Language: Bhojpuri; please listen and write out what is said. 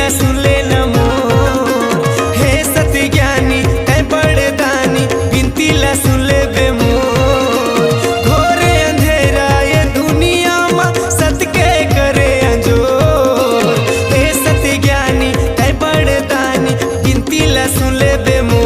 ला सुन ले नमो। हे सत्य ज्ञानी तै बड़े दानी, बिनती ला सुन ले बेमोर। घोर अंधेरा ये दुनिया मा सत्य के करे अंजोर। हे सत्य ज्ञानी तै बड़े दानी, बिनती ला सुन ले बेमोर।